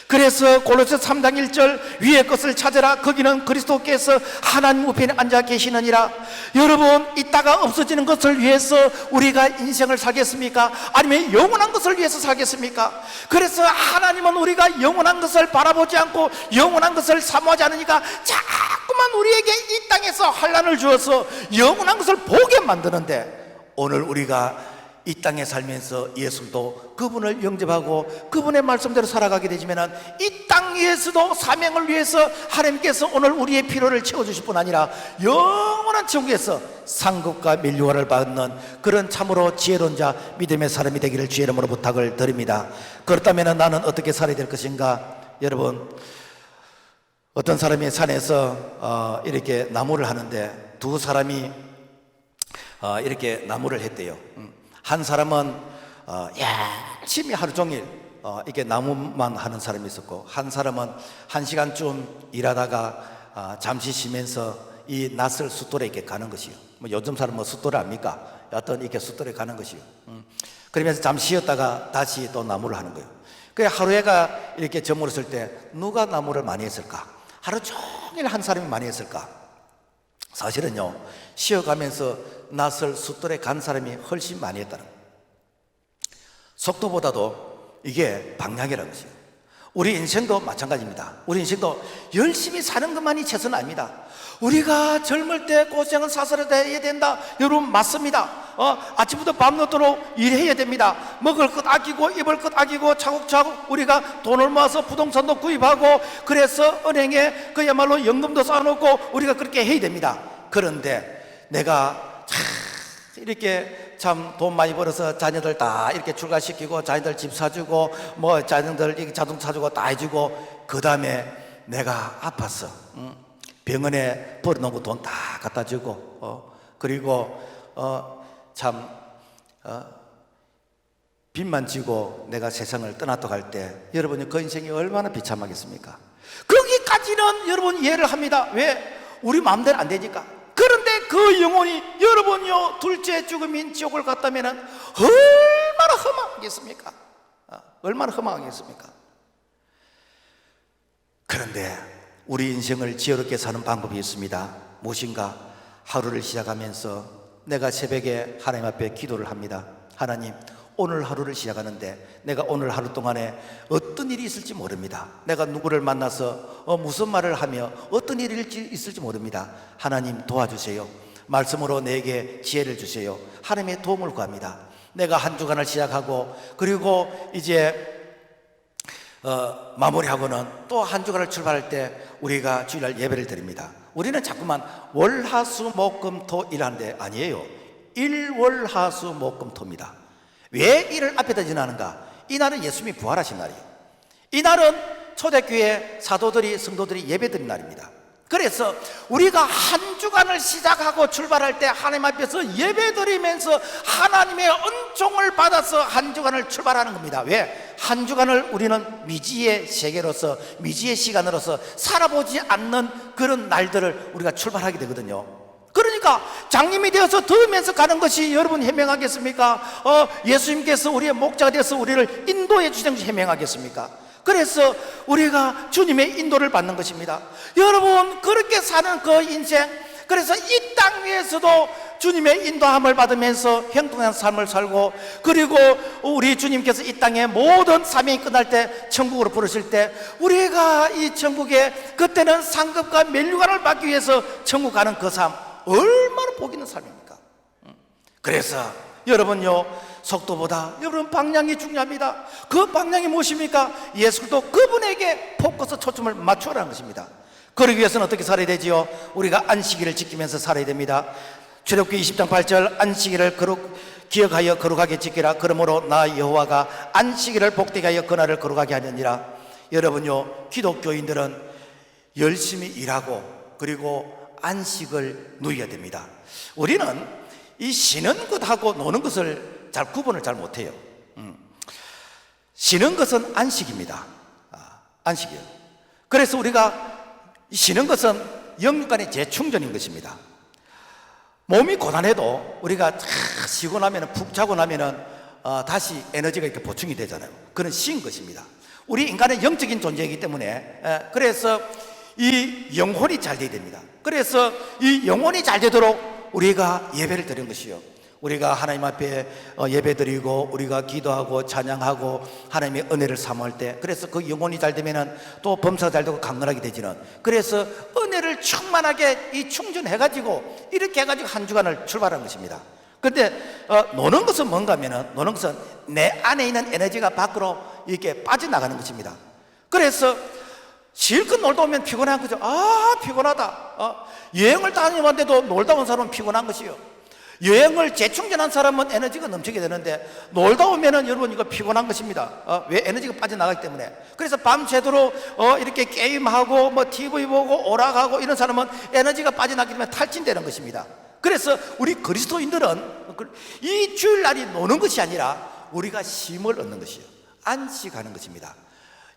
그래서 골로새 3장 1절 위의 것을 찾으라 거기는 그리스도께서 하나님 우편에 앉아 계시느니라. 여러분, 이따가 없어지는 것을 위해서 우리가 인생을 살겠습니까? 아니면 영원한 것을 위해서 살겠습니까? 그래서 하나님은 우리가 영원한 것을 바라보지 않고 영원한 것을 사모하지 않으니까 자꾸만 우리에게 이 땅에서 환난을 주어서 영원한 것을 보게 만드는데, 오늘 우리가 이 땅에 살면서 예수도 그분을 영접하고 그분의 말씀대로 살아가게 되지면 이 땅에서도 사명을 위해서 하나님께서 오늘 우리의 필요를 채워주실 뿐 아니라 영원한 천국에서 상급과 면류관을 받는 그런 참으로 지혜로운 자 믿음의 사람이 되기를 주의 이름으로 부탁을 드립니다. 그렇다면 나는 어떻게 살아야 될 것인가? 여러분, 어떤 사람이 산에서 이렇게 나무를 하는데 두 사람이 이렇게 나무를 했대요. 한 사람은 열심히 하루 종일 이렇게 나무만 하는 사람이 있었고, 한 사람은 1시간쯤 일하다가 잠시 쉬면서 이 낯을 숫돌에 이렇게 가는 것이요. 요즘 사람 숫돌을 압니까? 어떤 이렇게 숫돌에 가는 것이요. 그러면서 잠시 쉬었다가 다시 또 나무를 하는 거예요. 그 하루해가 이렇게 저물었을 때 누가 나무를 많이 했을까? 하루 종일 한 사람이 많이 했을까? 사실은요, 쉬어가면서 낯을 숫돌에 간 사람이 훨씬 많이 했다는 거예요. 속도보다도 이게 방향이라는 것이에요. 우리 인생도 마찬가지입니다. 우리 인생도 열심히 사는 것만이 최선은 아닙니다. 우리가 젊을 때 고생을 사서라도 해야 된다. 여러분, 맞습니다. 아침부터 밤늦도록 일해야 됩니다. 먹을 것 아끼고 입을 것 아끼고 차곡차곡 우리가 돈을 모아서 부동산도 구입하고, 그래서 은행에 그야말로 연금도 쌓아놓고 우리가 그렇게 해야 됩니다. 그런데 내가 이렇게 참 돈 많이 벌어서 자녀들 다 이렇게 출가시키고 자녀들 집 사주고 자녀들 이렇게 자동차 사주고 다 해주고, 그 다음에 내가 아팠어. 병원에 벌어놓은 돈 다 갖다 주고 그리고 빚만 지고 내가 세상을 떠났다고 할 때 여러분이 그 인생이 얼마나 비참하겠습니까? 거기까지는 여러분 이해를 합니다. 왜? 우리 마음대로 안 되니까. 그런데 그 영혼이 여러분요 둘째 죽음인 지옥을 갔다면 얼마나 허망하겠습니까? 얼마나 허망하겠습니까? 그런데 우리 인생을 지혜롭게 사는 방법이 있습니다. 무엇인가? 하루를 시작하면서 내가 새벽에 하나님 앞에 기도를 합니다. 하나님, 오늘 하루를 시작하는데 내가 오늘 하루 동안에 어떤 일이 있을지 모릅니다. 내가 누구를 만나서 무슨 말을 하며 어떤 일이 있을지 모릅니다. 하나님 도와주세요. 말씀으로 내게 지혜를 주세요. 하나님의 도움을 구합니다. 내가 한 주간을 시작하고 그리고 이제 마무리하고는 또 한 주간을 출발할 때 우리가 주일날 예배를 드립니다. 우리는 자꾸만 월화수목금토 일하는데 아니에요. 일월화수목금토입니다. 왜 이를 앞에다 지나는가? 이날은 예수님이 부활하신 날이에요. 이날은 초대교회 사도들이 성도들이 예배드린 날입니다. 그래서 우리가 한 주간을 시작하고 출발할 때 하나님 앞에서 예배드리면서 하나님의 은총을 받아서 한 주간을 출발하는 겁니다. 왜? 한 주간을 우리는 미지의 세계로서 미지의 시간으로서 살아보지 않는 그런 날들을 우리가 출발하게 되거든요. 그러니까 장님이 되어서 들으면서 가는 것이 여러분 해명하겠습니까? 예수님께서 우리의 목자가 되어서 우리를 인도해 주신 것이 해명하겠습니까? 그래서 우리가 주님의 인도를 받는 것입니다. 여러분, 그렇게 사는 그 인생, 그래서 이 땅 위에서도 주님의 인도함을 받으면서 형통한 삶을 살고, 그리고 우리 주님께서 이 땅의 모든 사명이 끝날 때 천국으로 부르실 때 우리가 이 천국에 그때는 상급과 면류관을 받기 위해서 천국 가는 그 삶, 얼마나 복 있는 삶입니까? 그래서 여러분요, 속도보다 여러분 방향이 중요합니다. 그 방향이 무엇입니까? 예수도 그분에게 포커스 초점을 맞추라는 것입니다. 그러기 위해서는 어떻게 살아야 되지요? 우리가 안식일을 지키면서 살아야 됩니다. 출애굽기 20장 8절, 안식일을 기억하여 거룩하게 지키라. 그러므로 나 여호와가 안식일을 복되게 하여 그날을 거룩하게 하느니라. 여러분요, 기독교인들은 열심히 일하고 그리고 안식을 누려야 됩니다. 우리는 이 쉬는 것하고 노는 것을 구분을 잘 못해요. 쉬는 것은 안식입니다. 안식이요. 그래서 우리가 쉬는 것은 영육간의 재충전인 것입니다. 몸이 고단해도 우리가 쉬고 나면, 푹 자고 나면 다시 에너지가 이렇게 보충이 되잖아요. 그건 쉰 것입니다. 우리 인간은 영적인 존재이기 때문에, 그래서 이 영혼이 잘 돼야 됩니다. 그래서 이 영혼이 잘 되도록 우리가 예배를 드리는 것이요, 우리가 하나님 앞에 예배 드리고 우리가 기도하고 찬양하고 하나님의 은혜를 사모할 때, 그래서 그 영혼이 잘 되면은 또 범사가 잘 되고 강건하게 되지는, 그래서 은혜를 충만하게 충전해가지고 이렇게 해가지고 한 주간을 출발하는 것입니다. 근데 노는 것은 뭔가 하면은, 노는 것은 내 안에 있는 에너지가 밖으로 이렇게 빠져나가는 것입니다. 그래서 실컷 놀다 오면 피곤한 거죠. 피곤하다. 여행을 다녀왔는데도 놀다 온 사람은 피곤한 것이요, 여행을 재충전한 사람은 에너지가 넘치게 되는데 놀다 오면은 여러분 이거 피곤한 것입니다. 왜? 에너지가 빠져나가기 때문에. 그래서 밤새도록 이렇게 게임하고 뭐 TV 보고 오락하고 이런 사람은 에너지가 빠져나기 때문에 탈진되는 것입니다. 그래서 우리 그리스도인들은 이 주일날이 노는 것이 아니라 우리가 쉼을 얻는 것이요, 안식하는 것입니다.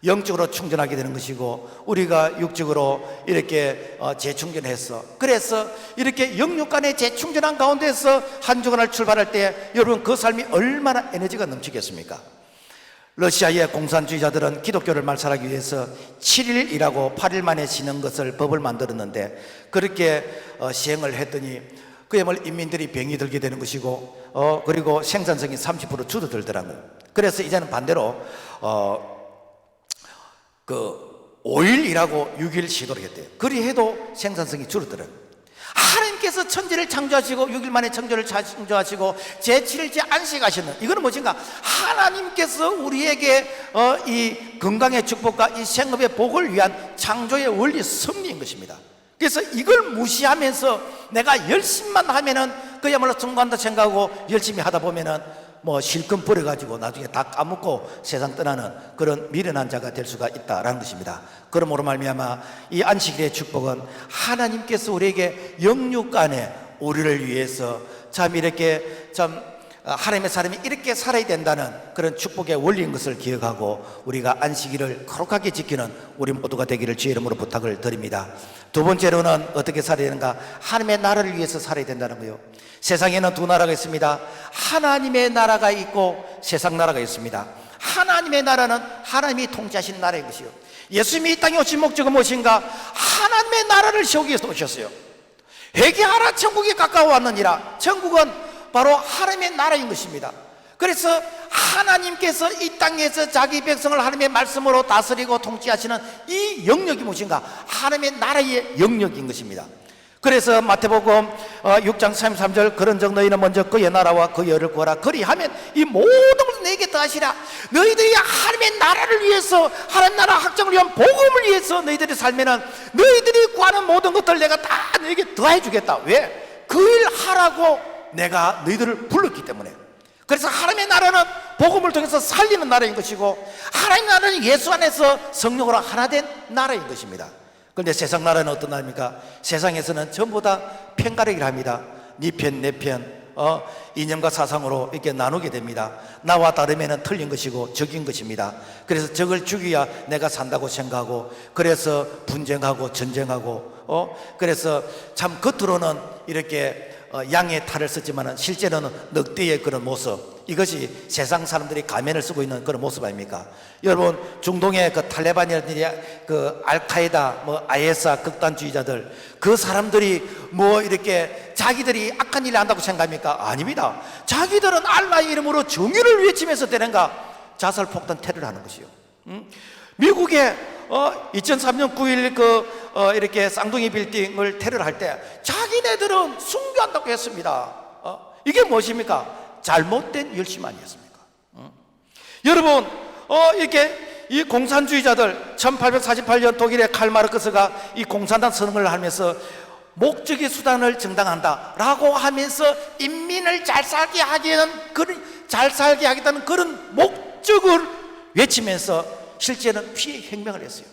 영적으로 충전하게 되는 것이고, 우리가 육적으로 이렇게 재충전해서, 그래서 이렇게 영육간의 재충전한 가운데서 한 주간을 출발할 때 여러분 그 삶이 얼마나 에너지가 넘치겠습니까? 러시아의 공산주의자들은 기독교를 말살하기 위해서 7일 일하고 8일 만에 쉬는 것을 법을 만들었는데, 그렇게 시행을 했더니 그야말로 인민들이 병이 들게 되는 것이고, 그리고 생산성이 30% 줄어들더라고요. 그래서 이제는 반대로 5일 일하고 6일 쉬도록 했대요. 그리 해도 생산성이 줄어들어요. 하나님께서 천지를 창조하시고 6일 만에 창조를 창조하시고 제7일째 안식하시는, 이거는 무엇인가? 하나님께서 우리에게 이 건강의 축복과 이 생업의 복을 위한 창조의 원리 섭리인 것입니다. 그래서 이걸 무시하면서 내가 열심만 하면은 그야말로 성공한다 생각하고 열심히 하다 보면은 뭐 실컷 버려가지고 나중에 다 까먹고 세상 떠나는 그런 미련한 자가 될 수가 있다라는 것입니다. 그러므로 말미암아 이 안식일의 축복은 하나님께서 우리에게 영육간에 우리를 위해서 참 이렇게 참 하나님의 사람이 이렇게 살아야 된다는 그런 축복의 원리인 것을 기억하고 우리가 안식일을 거룩하게 지키는 우리 모두가 되기를 주의 이름으로 부탁을 드립니다. 두 번째로는 어떻게 살아야 되는가? 하나님의 나라를 위해서 살아야 된다는 거예요. 세상에는 두 나라가 있습니다. 하나님의 나라가 있고 세상 나라가 있습니다. 하나님의 나라는 하나님이 통치하신 나라인 것이요, 예수님이 이 땅에 오신 목적은 무엇인가? 하나님의 나라를 세우기 위해서 오셨어요. 회개하라, 천국이 가까워 왔느니라. 천국은 바로 하나님의 나라인 것입니다. 그래서 하나님께서 이 땅에서 자기 백성을 하나님의 말씀으로 다스리고 통치하시는 이 영역이 무엇인가? 하나님의 나라의 영역인 것입니다. 그래서 마태복음 6장 33절, 그런즉 너희는 먼저 그의 나라와 그의 의를 구하라. 그리하면 이 모든 것을 내게 더하시라. 너희들이 하나님의 나라를 위해서, 하나님 나라 확장을 위한 복음을 위해서 너희들이 살면은 너희들이 구하는 모든 것들 내가 다 너희에게 더해 주겠다. 왜? 그 일 하라고 내가 너희들을 불렀기 때문에. 그래서 하나님의 나라는 복음을 통해서 살리는 나라인 것이고, 하나님의 나라는 예수 안에서 성령으로 하나 된 나라인 것입니다. 그런데 세상 나라는 어떤 나라입니까? 세상에서는 전부 다 편가르기를 합니다. 네 편, 내 편, 이념과 사상으로 이렇게 나누게 됩니다. 나와 다르면 틀린 것이고 적인 것입니다. 그래서 적을 죽여야 내가 산다고 생각하고, 그래서 분쟁하고 전쟁하고 그래서 참 겉으로는 이렇게 양의 탈을 썼지만 실제로는 늑대의 그런 모습, 이것이 세상 사람들이 가면을 쓰고 있는 그런 모습 아닙니까? 여러분, 중동의 그 탈레반이라든지 그 알카에다, IS 극단주의자들, 그 사람들이 이렇게 자기들이 악한 일을 한다고 생각합니까? 아닙니다. 자기들은 알라의 이름으로 정의를 외치면서 되는가 자살 폭탄 테러를 하는 것이요. 미국의 2003년 9일 이렇게 쌍둥이 빌딩을 테러할 때 자기네들은 순교한다고 했습니다. 이게 무엇입니까? 잘못된 열심 아니었습니까? 여러분, 이렇게 이 공산주의자들 1848년 독일의 칼 마르크스가 이 공산당 선언을 하면서 목적의 수단을 정당한다라고 하면서 인민을 잘 살게 하겠다는 그런 목적을 외치면서 실제는 피해 혁명을 했어요.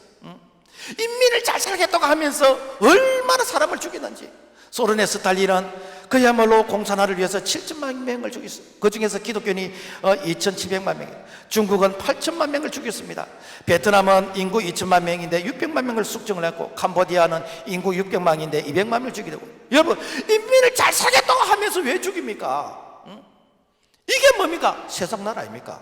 인민을 잘 살겠다고 하면서 얼마나 사람을 죽였는지. 소련의 스탈린은 그야말로 공산화를 위해서 7천만 명을 죽였어요. 그 중에서 기독교인이 2,700만 명, 중국은 8천만 명을 죽였습니다. 베트남은 인구 2천만 명인데 600만 명을 숙정을 했고, 캄보디아는 인구 600만인데 200만 명을 죽이고. 여러분, 인민을 잘 살겠다고 하면서 왜 죽입니까? 이게 뭡니까? 세상 나라 아닙니까?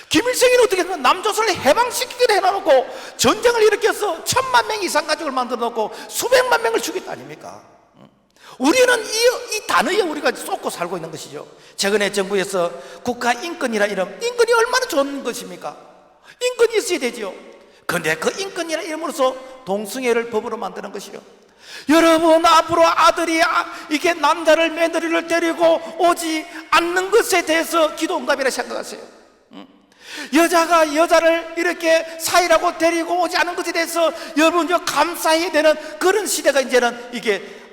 김일성이는 어떻게 했나? 남조선을 해방시키기로 해놔놓고 전쟁을 일으켜서 1,000만 명 이상 가족을 만들어 놓고 수백만 명을 죽였다 아닙니까? 우리는 이 단어에 우리가 쏟고 살고 있는 것이죠. 최근에 정부에서 국가인권이라 이름, 인권이 얼마나 좋은 것입니까? 인권이 있어야 되죠. 그런데 그 인권이라 이름으로써 동성애를 법으로 만드는 것이요. 여러분, 앞으로 아들이 이게 남자를 며느리를 데리고 오지 않는 것에 대해서 기도응답이라 생각하세요. 여자가 여자를 이렇게 사이라고 데리고 오지 않은 것에 대해서 여러분 감사해야 되는 그런 시대가 이제는 이게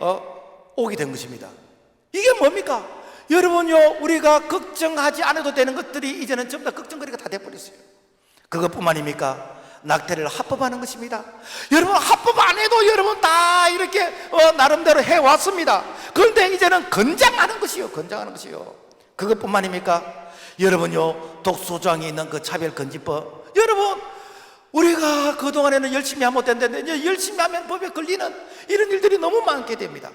오게 된 것입니다. 이게 뭡니까? 여러분요, 우리가 걱정하지 않아도 되는 것들이 이제는 전부 다 걱정거리가 다 돼버렸어요. 그것뿐만입니까? 낙태를 합법화하는 것입니다. 여러분, 합법 안 해도 여러분 다 이렇게 나름대로 해왔습니다. 그런데 이제는 권장하는 것이요, 권장하는 것이요. 그것뿐만입니까? 여러분요, 독소조항이 있는 그 차별금지법, 여러분, 우리가 그동안에는 열심히 하면 못했는데 이제 열심히 하면 법에 걸리는 이런 일들이 너무 많게 됩니다.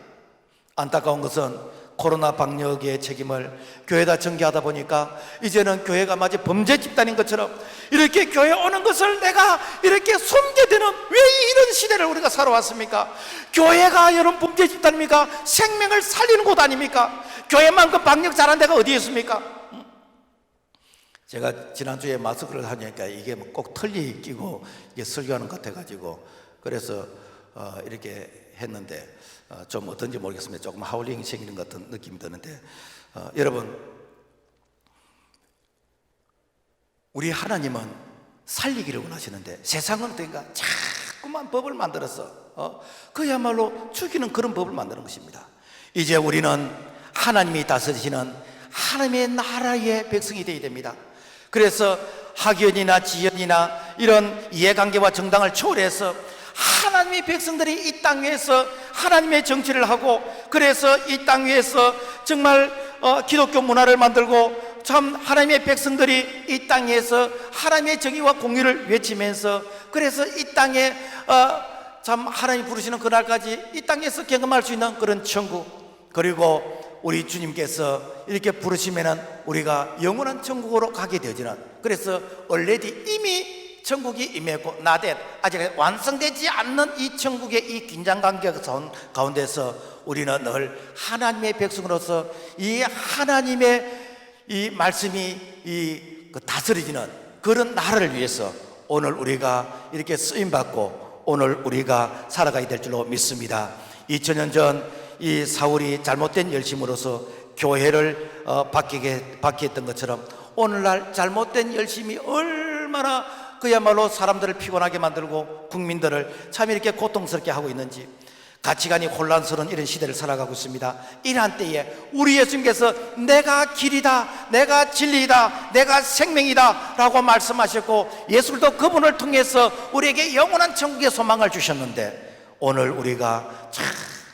안타까운 것은 코로나 방역의 책임을 교회에다 전개하다 보니까 이제는 교회가 마치 범죄 집단인 것처럼 이렇게 교회에 오는 것을 내가 이렇게 숨게 되는, 왜 이런 시대를 우리가 살아왔습니까? 교회가 여러분 범죄 집단입니까? 생명을 살리는 곳 아닙니까? 교회만큼 방역 잘한 데가 어디 있습니까? 제가 지난주에 마스크를 하니까 이게 꼭 털리 끼고 이게 설교하는 것 같아가지고 그래서 이렇게 했는데 좀 어떤지 모르겠습니다. 조금 하울링이 생기는 것 같은 느낌이 드는데 여러분, 우리 하나님은 살리기를 원하시는데 세상은 어떤가? 자꾸만 법을 만들어서 그야말로 죽이는 그런 법을 만드는 것입니다. 이제 우리는 하나님이 다스리시는 하나님의 나라의 백성이 되어야 됩니다. 그래서 학연이나 지연이나 이런 이해관계와 정당을 초월해서 하나님의 백성들이 이 땅 위에서 하나님의 정치를 하고, 그래서 이 땅 위에서 정말 기독교 문화를 만들고 참 하나님의 백성들이 이 땅에서 하나님의 정의와 공의를 외치면서, 그래서 이 땅에 참 하나님 부르시는 그날까지 이 땅에서 경험할 수 있는 그런 천국, 그리고 우리 주님께서 이렇게 부르시면은 우리가 영원한 천국으로 가게 되지는, 그래서 already 이미 천국이 임했고 나댓 아직 완성되지 않는 이 천국의 이 긴장관계 가운데서 우리는 늘 하나님의 백성으로서 이 하나님의 이 말씀이 다스려지는 그런 나라를 위해서 오늘 우리가 이렇게 쓰임받고 오늘 우리가 살아가야 될 줄로 믿습니다. 2000년 전 이 사울이 잘못된 열심으로서 교회를 바뀌게 했던 것처럼 오늘날 잘못된 열심이 얼마나 그야말로 사람들을 피곤하게 만들고 국민들을 참 이렇게 고통스럽게 하고 있는지, 가치관이 혼란스러운 이런 시대를 살아가고 있습니다. 이러한 때에 우리 예수님께서 내가 길이다, 내가 진리이다, 내가 생명이다 라고 말씀하셨고, 예수도 그분을 통해서 우리에게 영원한 천국의 소망을 주셨는데, 오늘 우리가 참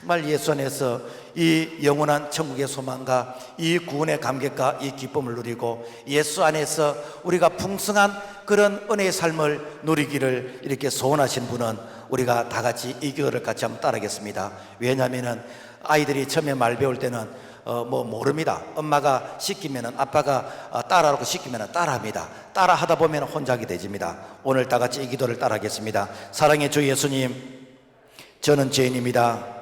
정말 예수 안에서 이 영원한 천국의 소망과 이 구원의 감격과 이 기쁨을 누리고 예수 안에서 우리가 풍성한 그런 은혜의 삶을 누리기를 이렇게 소원하신 분은 우리가 다 같이 이 기도를 같이 한번 따라하겠습니다. 왜냐하면 아이들이 처음에 말 배울 때는 모릅니다. 엄마가 시키면은 아빠가 따라하라고 시키면은 따라합니다. 따라하다 보면 혼자 하게 되집니다. 오늘 다 같이 이 기도를 따라하겠습니다. 사랑의 주 예수님, 저는 죄인입니다.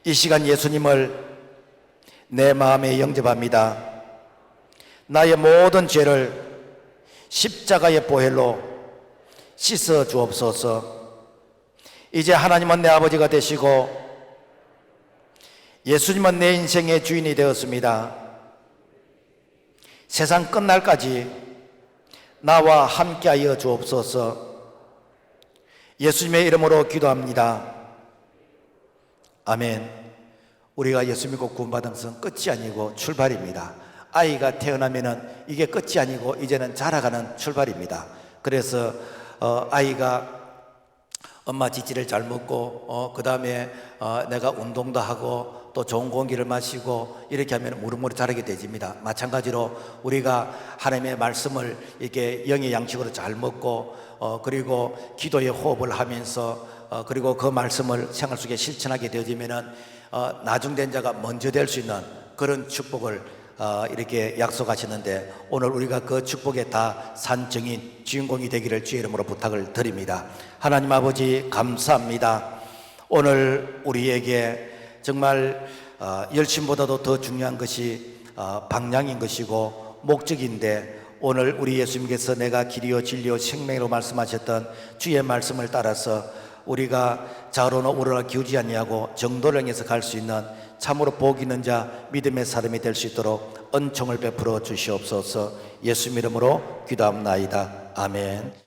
이 시간 예수님을 내 마음에 영접합니다. 나의 모든 죄를 십자가의 보혈로 씻어 주옵소서. 이제 하나님은 내 아버지가 되시고 예수님은 내 인생의 주인이 되었습니다. 세상 끝날까지 나와 함께하여 주옵소서. 예수님의 이름으로 기도합니다. 아멘. 우리가 예수 믿고 구원받은 것은 끝이 아니고 출발입니다. 아이가 태어나면은 이게 끝이 아니고 이제는 자라가는 출발입니다. 그래서 아이가 엄마 지지를 잘 먹고 그 다음에 내가 운동도 하고 또 좋은 공기를 마시고 이렇게 하면 무럭무럭 자라게 되집니다. 마찬가지로 우리가 하나님의 말씀을 이렇게 영의 양식으로 잘 먹고 그리고 기도의 호흡을 하면서 그리고 그 말씀을 생활 속에 실천하게 되어지면은 나중된 자가 먼저 될 수 있는 그런 축복을 이렇게 약속하시는데 오늘 우리가 그 축복에 다 산증인 주인공이 되기를 주의 이름으로 부탁을 드립니다. 하나님 아버지 감사합니다. 오늘 우리에게 정말 열심보다도 더 중요한 것이 방향인 것이고 목적인데 오늘 우리 예수님께서 내가 길이요 진리요 생명으로 말씀하셨던 주의 말씀을 따라서 우리가 좌로나 우로나 기우지 아니하고 정도를 향해서 갈 수 있는 참으로 복 있는 자 믿음의 사람이 될 수 있도록 은총을 베풀어 주시옵소서. 예수 이름으로 기도합나이다. 아멘.